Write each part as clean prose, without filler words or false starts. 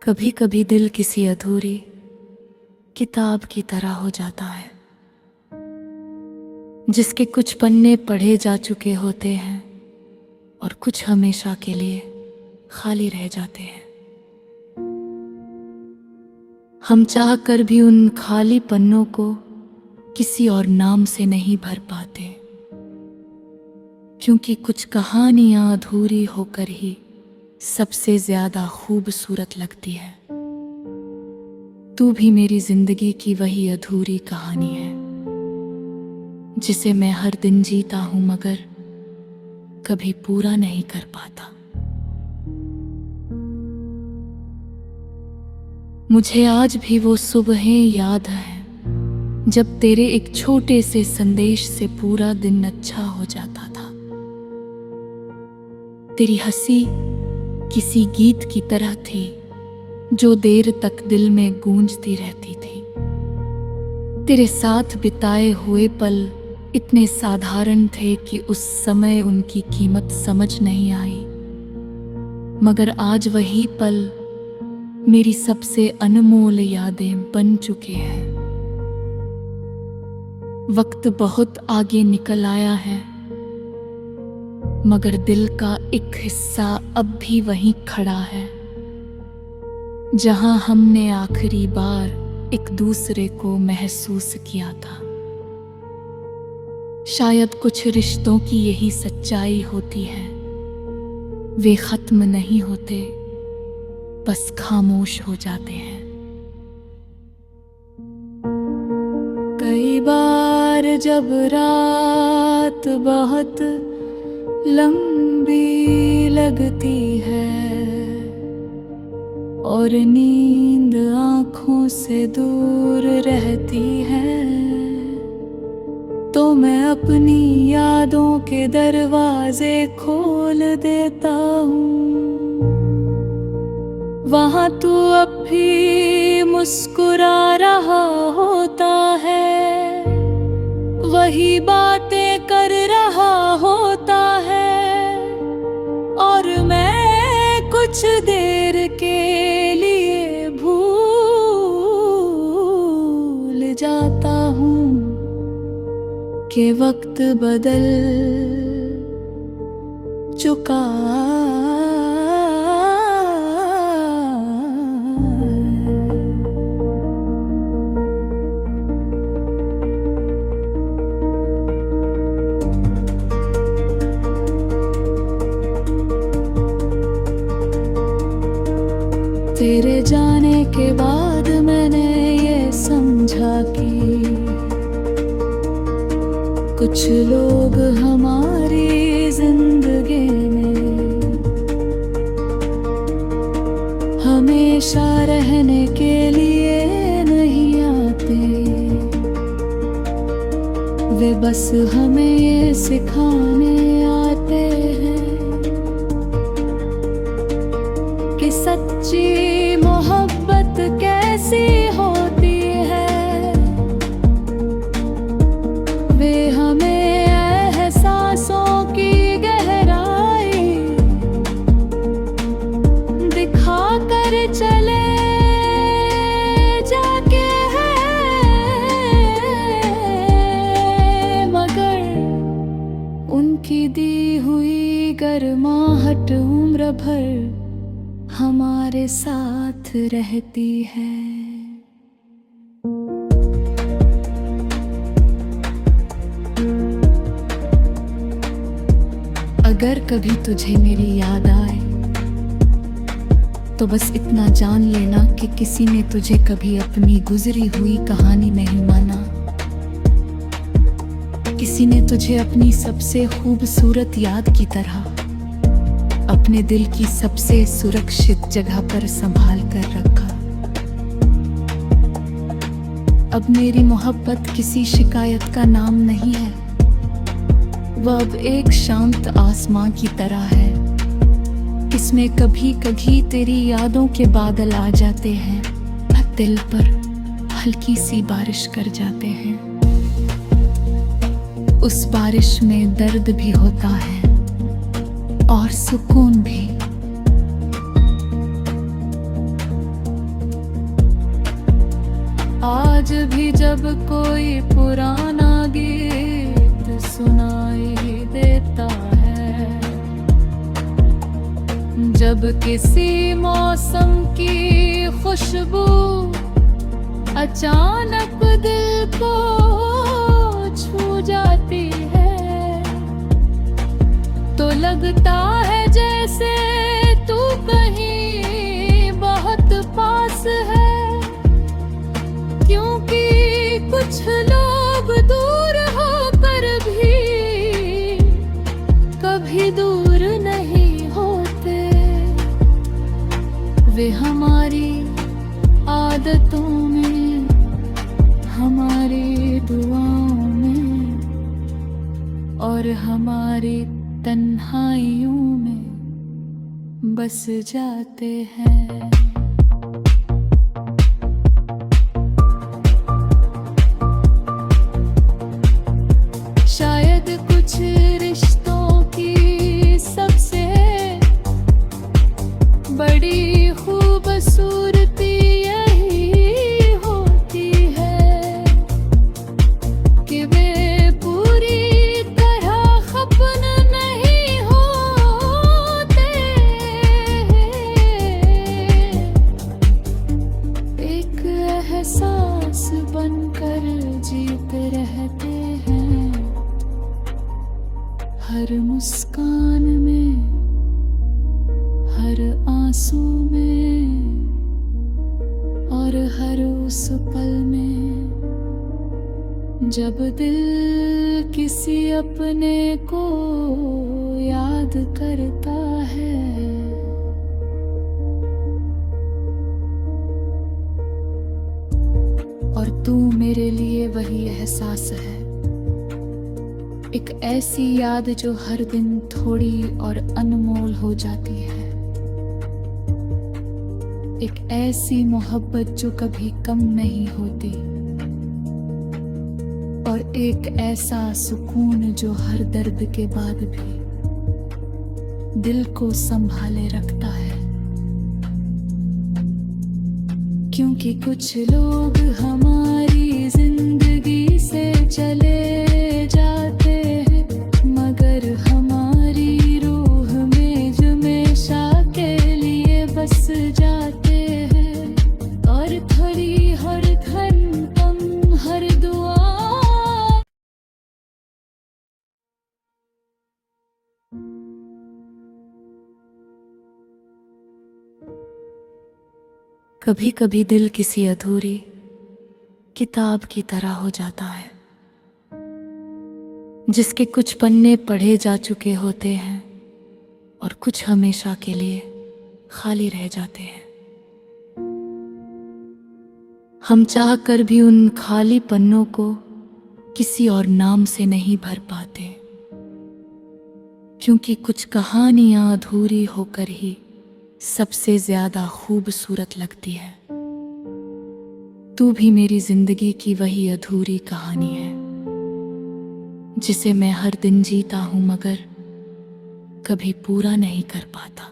कभी कभी दिल किसी अधूरी किताब की तरह हो जाता है, जिसके कुछ पन्ने पढ़े जा चुके होते हैं और कुछ हमेशा के लिए खाली रह जाते हैं। हम चाह कर भी उन खाली पन्नों को किसी और नाम से नहीं भर पाते, क्योंकि कुछ कहानियां अधूरी होकर ही सबसे ज्यादा खूबसूरत लगती है। तू भी मेरी जिंदगी की वही अधूरी कहानी है, जिसे मैं हर दिन जीता हूं मगर कभी पूरा नहीं कर पाता। मुझे आज भी वो सुबहें याद हैं जब तेरे एक छोटे से संदेश से पूरा दिन अच्छा हो जाता था। तेरी हंसी किसी गीत की तरह थी जो देर तक दिल में गूंजती रहती थी। तेरे साथ बिताए हुए पल इतने साधारण थे कि उस समय उनकी कीमत समझ नहीं आई, मगर आज वही पल मेरी सबसे अनमोल यादें बन चुके हैं। वक्त बहुत आगे निकल आया है, मगर दिल का एक हिस्सा अब भी वहीं खड़ा है, जहां हमने आखिरी बार एक दूसरे को महसूस किया था। शायद कुछ रिश्तों की यही सच्चाई होती है, वे खत्म नहीं होते, बस खामोश हो जाते हैं। कई बार जब रात बहुत लंबी लगती है और नींद आँखों से दूर रहती है, तो मैं अपनी यादों के दरवाजे खोल देता हूँ। वहाँ तू अब भी मुस्कुरा रहा होता है, वही बातें कर रहा होता है, और मैं कुछ देर के लिए भूल जाता हूँ कि वक्त बदल चुका तेरे जाने के बाद मैंने ये समझा कि कुछ लोग हमारी जिंदगी में हमेशा रहने के लिए नहीं आते, वे बस हमें ये सिखाने आते हैं कि सच्ची मोहब्बत कैसी होती है। वे हमें एहसासों की गहराई दिखा कर चले जाके हैं, मगर उनकी दी हुई गर्माहट उम्र भर हमारे साथ रहती है। अगर कभी तुझे मेरी याद आए तो बस इतना जान लेना कि किसी ने तुझे कभी अपनी गुजरी हुई कहानी नहीं माना। किसी ने तुझे अपनी सबसे खूबसूरत याद की तरह अपने दिल की सबसे सुरक्षित जगह पर संभाल कर रखा। अब मेरी मोहब्बत किसी शिकायत का नाम नहीं है, वह अब एक शांत आसमां की तरह है, इसमें कभी कभी तेरी यादों के बादल आ जाते हैं और दिल पर हल्की सी बारिश कर जाते हैं। उस बारिश में दर्द भी होता है और सुकून भी। आज भी जब कोई पुराना गीत सुनाई देता है, जब किसी मौसम की खुशबू अचानक दिल को छू जाती है, तो लगता है जैसे तू कहीं बहुत पास है। क्योंकि कुछ लोग दूर होकर भी कभी दूर नहीं होते, वे हमारी आदतों में, हमारी दुआओं में और हमारी तन्हाइयों में बस जाते हैं। शायद कुछ रिश्तों की सबसे बड़ी खूबसूरती यही होती है कि वे पूरी तरह खत्म नहीं होते, एक एहसास बनकर जीते रहते हैं, हर मुस्कान में, हर आंसू में और हर उस पल में जब दिल किसी अपने को याद करता है। और तू मेरे लिए वही एहसास है, एक ऐसी याद जो हर दिन थोड़ी और अनमोल हो जाती है, एक ऐसी मोहब्बत जो कभी कम नहीं होती और एक ऐसा सुकून जो हर दर्द के बाद भी दिल को संभाले रखता है। क्योंकि कुछ लोग हमारी जिंदगी से चले जाते हैं, मगर हमारी रूह में हमेशा के लिए बस जाते हैं। और थोड़ी हर धड़कन, हर दुआ कभी कभी दिल किसी अधूरी किताब की तरह हो जाता है, जिसके कुछ पन्ने पढ़े जा चुके होते हैं और कुछ हमेशा के लिए खाली रह जाते हैं। हम चाह कर भी उन खाली पन्नों को किसी और नाम से नहीं भर पाते, क्योंकि कुछ कहानियां अधूरी होकर ही सबसे ज्यादा खूबसूरत लगती है। तू भी मेरी जिंदगी की वही अधूरी कहानी है, जिसे मैं हर दिन जीता हूं मगर कभी पूरा नहीं कर पाता।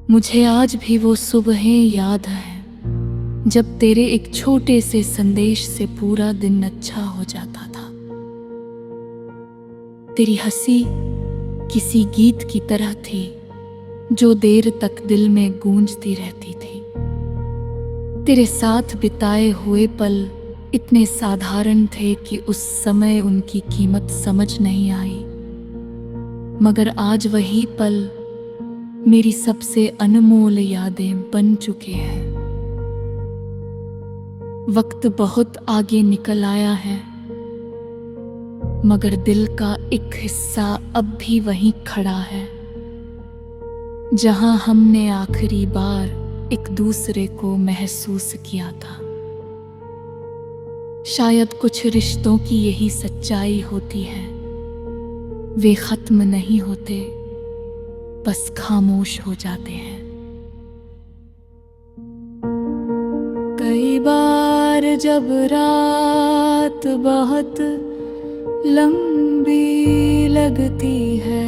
मुझे आज भी वो सुबहें याद हैं जब तेरे एक छोटे से संदेश से पूरा दिन अच्छा हो जाता था। तेरी हंसी किसी गीत की तरह थी जो देर तक दिल में गूंजती रहती थी। तेरे साथ बिताए हुए पल इतने साधारण थे कि उस समय उनकी कीमत समझ नहीं आई, मगर आज वही पल मेरी सबसे अनमोल यादें बन चुके हैं। वक्त बहुत आगे निकल आया है, मगर दिल का एक हिस्सा अब भी वहीं खड़ा है, जहां हमने आखिरी बार एक दूसरे को महसूस किया था। शायद कुछ रिश्तों की यही सच्चाई होती है, वे खत्म नहीं होते, बस खामोश हो जाते हैं। कई बार जब रात बहुत लंबी लगती है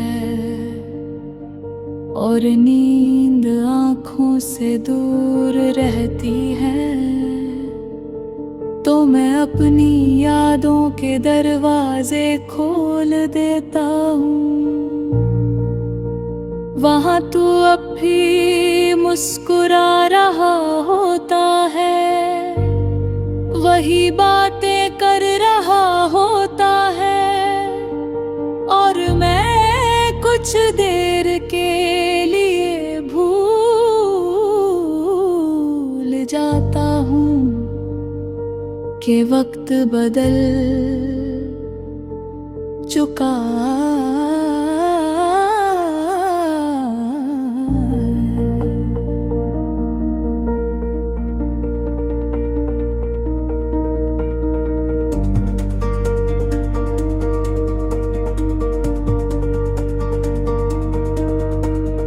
और नींद आँखों से दूर रहती है, तो मैं अपनी यादों के दरवाजे खोल देता हूँ। वहाँ तू अब भी मुस्कुरा रहा होता है, वही बातें कर रहा होता है, और मैं कुछ देर के लिए भूल जाता हूँ कि वक्त बदल चुका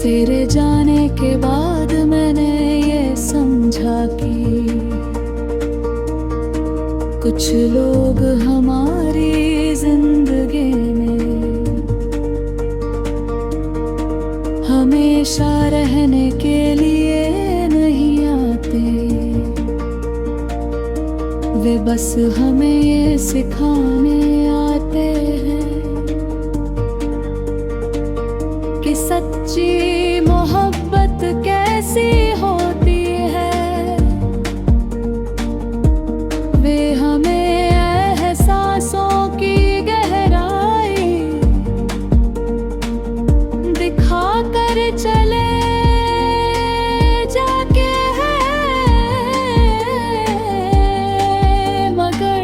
तेरे जाने के बाद मैंने ये समझा कि कुछ लोग हमारी जिंदगी में हमेशा रहने के लिए नहीं आते, वे बस हमें ये सिखाने आते हैं कि सच्ची मोहब्बत कैसी होती है। वे हमें एहसासों की गहराई दिखा कर चले जाके हैं, मगर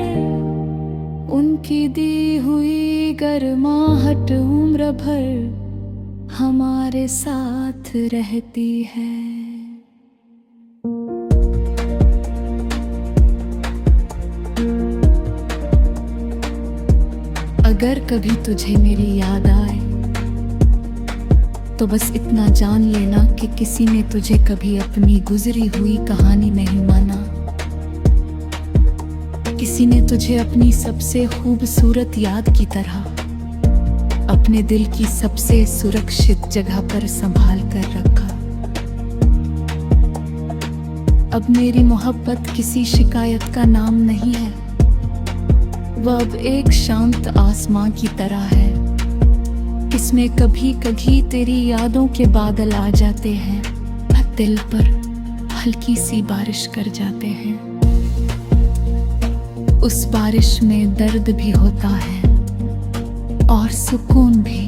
उनकी दी हुई गर्माहट उम्र भर हमारे साथ रहती है। अगर कभी तुझे मेरी याद आए तो बस इतना जान लेना कि किसी ने तुझे कभी अपनी गुजरी हुई कहानी नहीं माना। किसी ने तुझे अपनी सबसे खूबसूरत याद की तरह अपने दिल की सबसे सुरक्षित जगह पर संभाल कर रखा। अब मेरी मोहब्बत किसी शिकायत का नाम नहीं है, वह अब एक शांत आसमां की तरह है, इसमें कभी कभी तेरी यादों के बादल आ जाते हैं, दिल पर हल्की सी बारिश कर जाते हैं। उस बारिश में दर्द भी होता है और सुकून भी।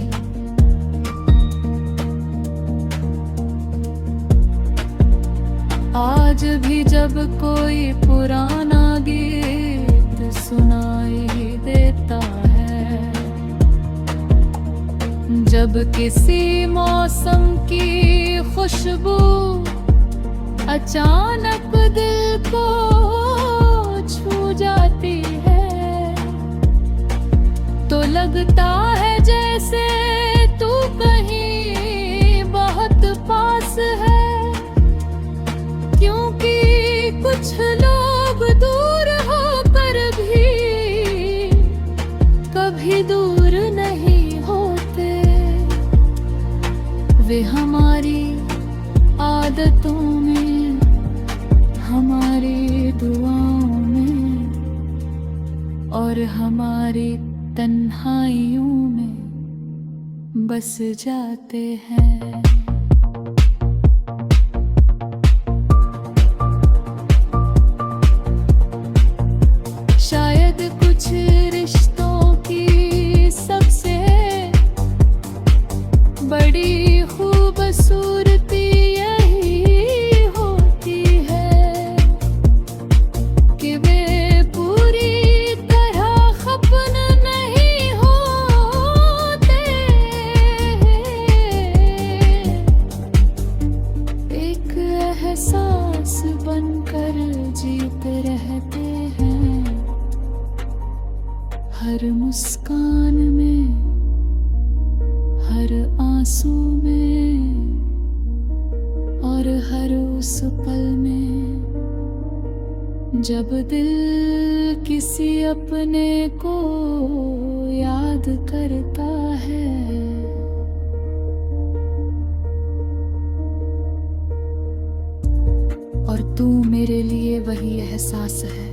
आज भी जब कोई पुराना गीत सुनाई देता है, जब किसी मौसम की खुशबू अचानक दिल को छू जाती है, तो लगता है जैसे तू कहीं बहुत पास है। क्योंकि कुछ लोग दूर होकर भी कभी दूर नहीं होते, वे हमारी आदतों में, हमारी दुआओं में और हमारी तन्हाइयों में बस जाते हैं। शायद कुछ रिश्तों की सबसे बड़ी खूबसूरती यही होती है कि वे पूरी तरह खपन नहीं होते, एक एहसास बनकर जीते रहते हैं, हर मुस्कान में, हर आंसू में और हर उस पल में, जब दिल किसी अपने को याद करता है। तू मेरे लिए वही एहसास है,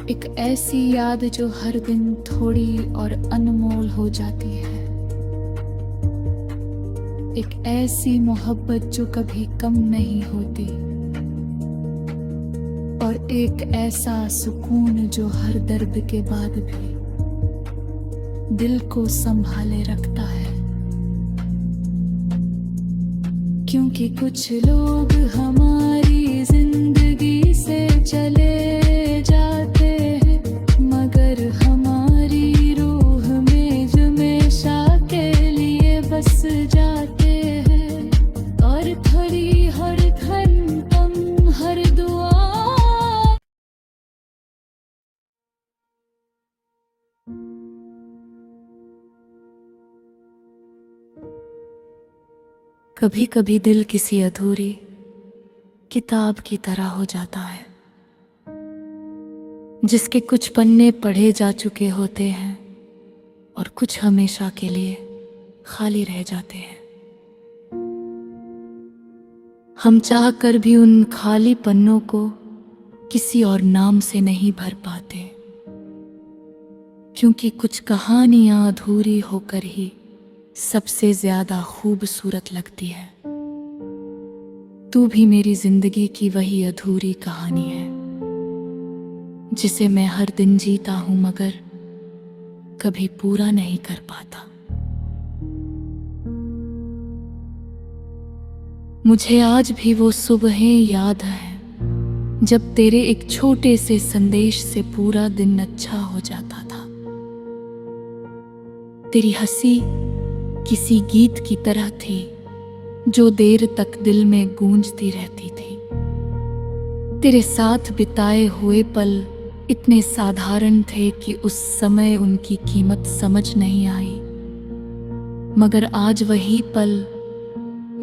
एक ऐसी याद जो हर दिन थोड़ी और अनमोल हो जाती है, एक ऐसी मोहब्बत जो कभी कम नहीं होती, और एक ऐसा सुकून जो हर दर्द के बाद भी दिल को संभाले रखता है। क्योंकि कुछ लोग हमारी जिंदगी से चले जाते हैं, मगर हमारी रूह में हमेशा के लिए बस जाते हैं। और थोड़ी हर धन कम हर दुआ कभी कभी दिल किसी अधूरी किताब की तरह हो जाता है, जिसके कुछ पन्ने पढ़े जा चुके होते हैं और कुछ हमेशा के लिए खाली रह जाते हैं। हम चाह कर भी उन खाली पन्नों को किसी और नाम से नहीं भर पाते, क्योंकि कुछ कहानियां अधूरी होकर ही सबसे ज्यादा खूबसूरत लगती है। तू भी मेरी जिंदगी की वही अधूरी कहानी है, जिसे मैं हर दिन जीता हूं मगर कभी पूरा नहीं कर पाता। मुझे आज भी वो सुबहें याद हैं जब तेरे एक छोटे से संदेश से पूरा दिन अच्छा हो जाता था। तेरी हंसी किसी गीत की तरह थी जो देर तक दिल में गूंजती रहती थी। तेरे साथ बिताए हुए पल इतने साधारण थे कि उस समय उनकी कीमत समझ नहीं आई, मगर आज वही पल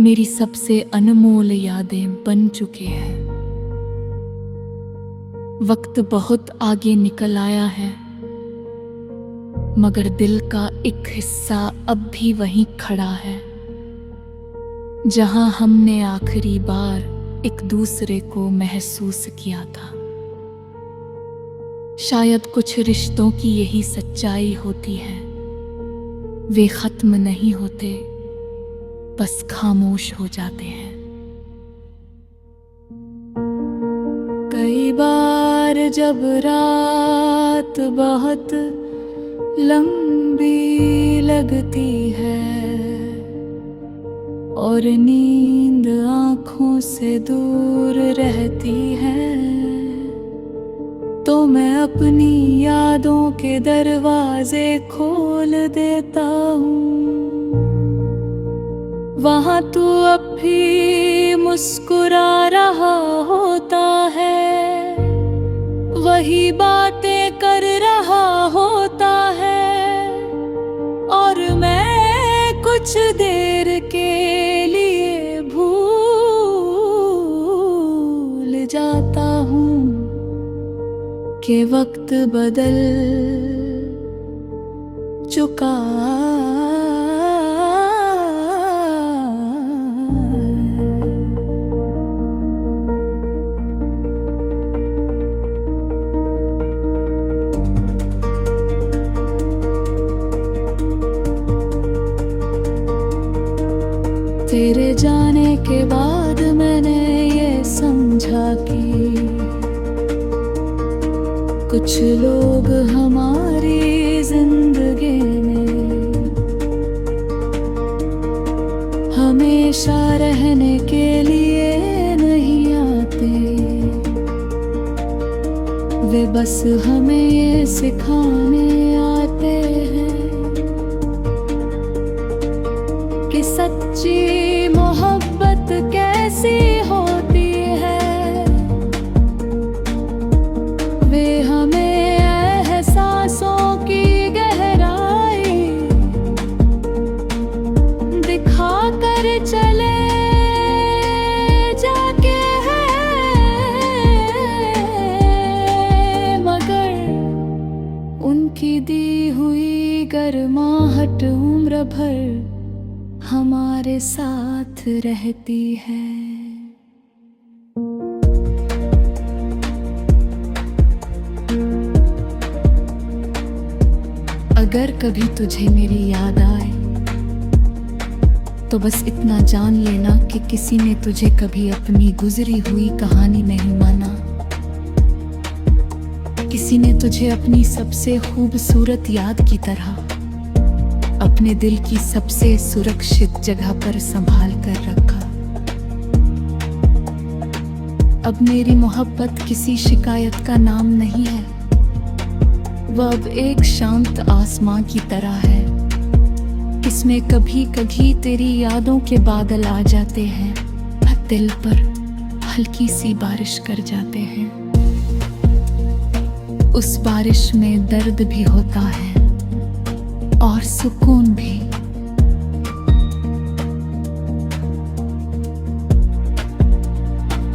मेरी सबसे अनमोल यादें बन चुके हैं। वक्त बहुत आगे निकल आया है, मगर दिल का एक हिस्सा अब भी वहीं खड़ा है, जहां हमने आखिरी बार एक दूसरे को महसूस किया था। शायद कुछ रिश्तों की यही सच्चाई होती है, वे खत्म नहीं होते, बस खामोश हो जाते हैं। कई बार जब रात बहुत लंबी लगती है और नींद आँखों से दूर रहती है, तो मैं अपनी यादों के दरवाजे खोल देता हूँ। वहाँ तू अब भी मुस्कुरा रहा होता है, वही बातें कर रहा होता है, और मैं कुछ देर के लिए भूल जाता हूँ कि वक्त बदल चुका तेरे जाने के बाद मैंने ये समझा कि कुछ लोग हमारी जिंदगी में हमेशा रहने के लिए नहीं आते, वे बस हमें ये सिखाने आते हैं कि सच्ची मोहब्बत कैसी होती है। वे हमें एहसासों की गहराई दिखा कर चले जाके हैं, मगर उनकी दी हुई गर्माहट उम्र भर हमारे साथ रहती है। कभी तुझे मेरी याद आए तो बस इतना जान लेना कि किसी ने तुझे कभी अपनी गुजरी हुई कहानी नहीं माना। किसी ने तुझे अपनी सबसे खूबसूरत याद की तरह अपने दिल की सबसे सुरक्षित जगह पर संभाल कर रखा। अब मेरी मोहब्बत किसी शिकायत का नाम नहीं है, वह अब एक शांत आसमां की तरह है, इसमें कभी कभी तेरी यादों के बादल आ जाते हैं, दिल पर हल्की सी बारिश कर जाते हैं। उस बारिश में दर्द भी होता है और सुकून भी।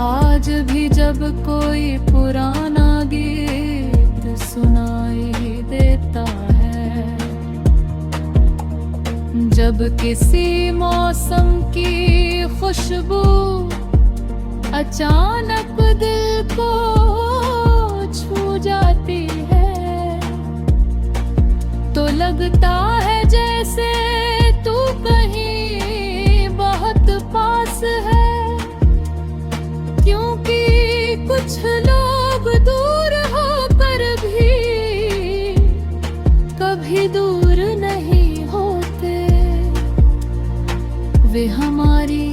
आज भी जब कोई पुराना गीत सुनाई देता है, जब किसी मौसम की खुशबू अचानक दिल को छू जाती है, तो लगता है जैसे तू कहीं बहुत पास है। क्योंकि कुछ लोग दूर होकर भी कभी दूर नहीं होते, वे हमारी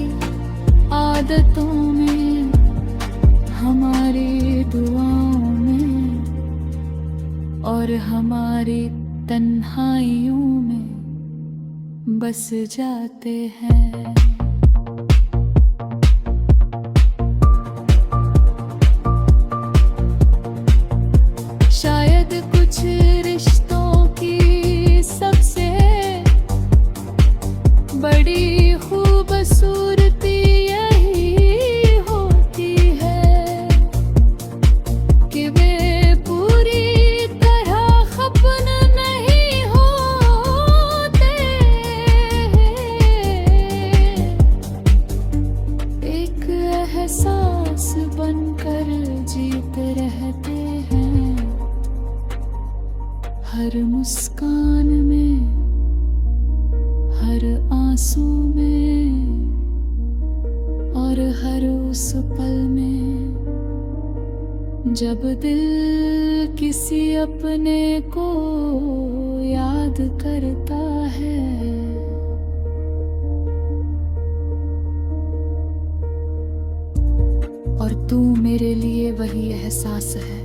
आदतों में, हमारी दुआओं में और हमारी तन्हाइयों में बस जाते हैं। शायद कुछ रिश्तों की सबसे बड़ी खूबसूरती यही होती है कि वे पूरी तरह खत्म नहीं होते, एक एहसास बनकर जीते रहते हैं, हर मुस्कान में, हर आंसू में और हर उस पल में जब दिल किसी अपने को याद करता है। और तू मेरे लिए वही एहसास है,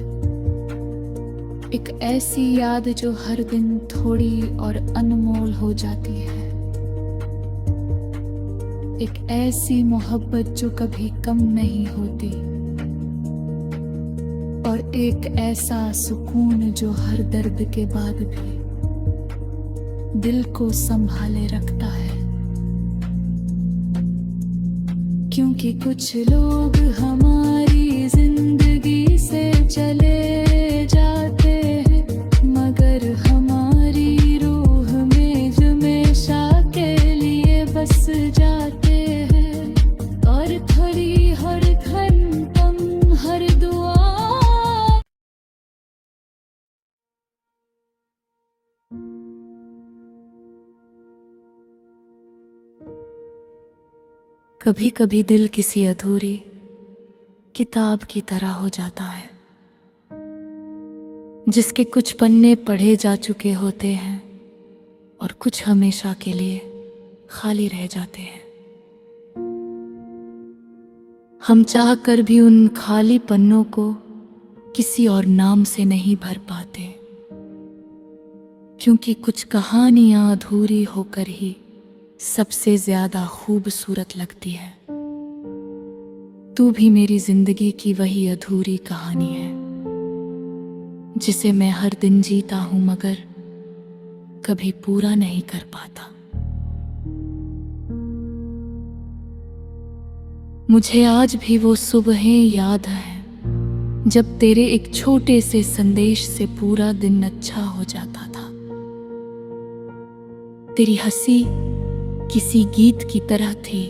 एक ऐसी याद जो हर दिन थोड़ी और अनमोल हो जाती है, एक ऐसी मोहब्बत जो कभी कम नहीं होती और एक ऐसा सुकून जो हर दर्द के बाद भी दिल को संभाले रखता है। क्योंकि कुछ लोग हमारी जिंदगी से चले जाते हैं, मगर हमारी रूह में हमेशा के लिए बस जाते हैं। और थोड़ी हर घंटम हर दुआ कभी कभी दिल किसी अधूरी किताब की तरह हो जाता है, जिसके कुछ पन्ने पढ़े जा चुके होते हैं और कुछ हमेशा के लिए खाली रह जाते हैं। हम चाह कर भी उन खाली पन्नों को किसी और नाम से नहीं भर पाते, क्योंकि कुछ कहानियां अधूरी होकर ही सबसे ज्यादा खूबसूरत लगती है। तू भी मेरी जिंदगी की वही अधूरी कहानी है, जिसे मैं हर दिन जीता हूं मगर कभी पूरा नहीं कर पाता। मुझे आज भी वो सुबहें याद हैं जब तेरे एक छोटे से संदेश से पूरा दिन अच्छा हो जाता था। तेरी हंसी किसी गीत की तरह थी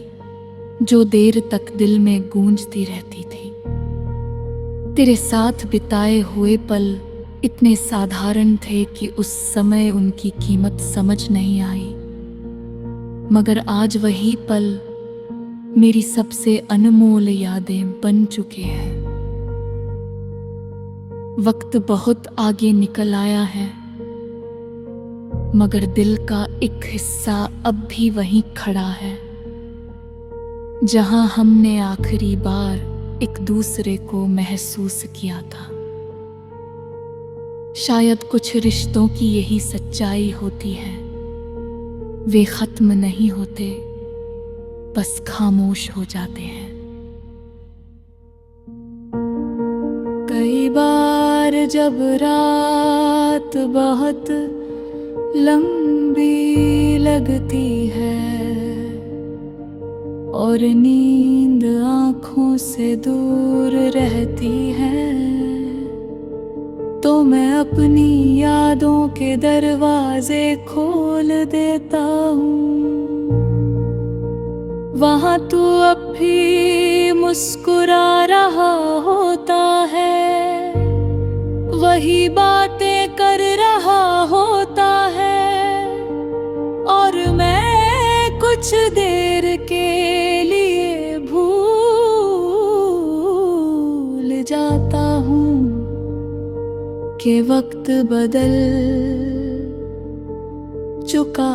जो देर तक दिल में गूंजती रहती थी। तेरे साथ बिताए हुए पल इतने साधारण थे कि उस समय उनकी कीमत समझ नहीं आई, मगर आज वही पल मेरी सबसे अनमोल यादें बन चुके हैं। वक्त बहुत आगे निकल आया है, मगर दिल का एक हिस्सा अब भी वहीं खड़ा है, जहां हमने आखिरी बार एक दूसरे को महसूस किया था। शायद कुछ रिश्तों की यही सच्चाई होती है, वे खत्म नहीं होते, बस खामोश हो जाते हैं। कई बार जब रात बहुत लंबी लगती है और नींद आँखों से दूर रहती है, तो मैं अपनी यादों के दरवाजे खोल देता हूँ। वहाँ तू अब भी मुस्कुरा रहा होता है, वही बातें कर रहा होता है, और मैं कुछ देर के लिए भूल जाता हूँ कि वक्त बदल चुका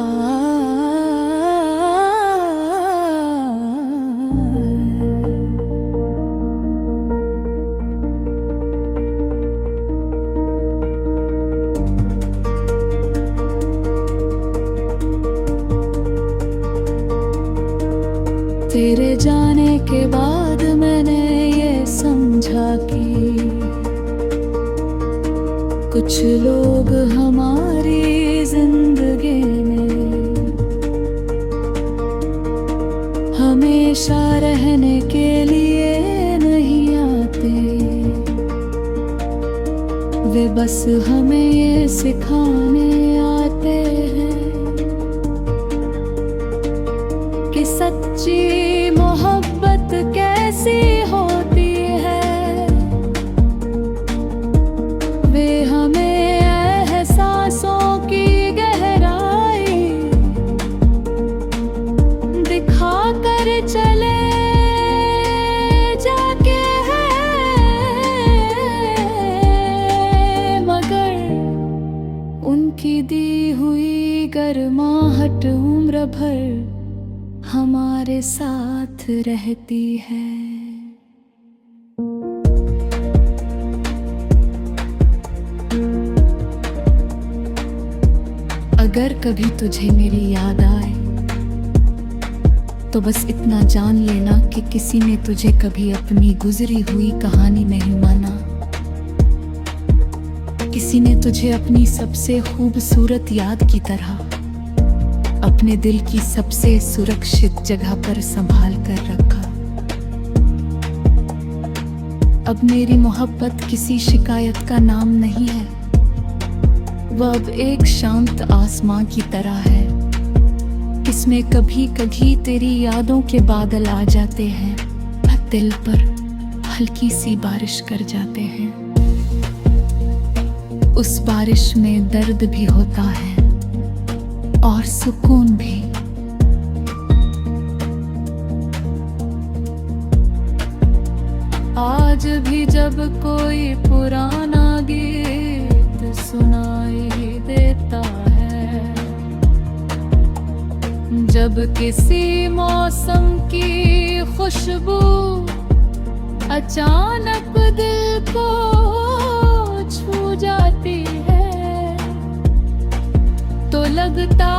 तेरे जाने के बाद मैंने ये समझा कि कुछ लोग हमारी जिंदगी में हमेशा रहने के लिए नहीं आते, वे बस हमें ये सिखाने आते हैं कि सच्ची मोहब्बत कैसी होती है। वे हमें एहसासों की गहराई दिखा कर चले जाके हैं, मगर उनकी दी हुई गर्माहट उम्र भर हमारे साथ रहती है। अगर कभी तुझे मेरी याद आए तो बस इतना जान लेना कि किसी ने तुझे कभी अपनी गुजरी हुई कहानी नहीं माना। किसी ने तुझे अपनी सबसे खूबसूरत याद की तरह अपने दिल की सबसे सुरक्षित जगह पर संभाल कर रखा। अब मेरी मोहब्बत किसी शिकायत का नाम नहीं है, वह अब एक शांत आसमां की तरह है, इसमें कभी कभी तेरी यादों के बादल आ जाते हैं और दिल पर हल्की सी बारिश कर जाते हैं। उस बारिश में दर्द भी होता है और सुकून भी। आज भी जब कोई पुराना गीत सुनाई देता है, जब किसी मौसम की खुशबू अचानक दिल को छू जाती है, तो लगता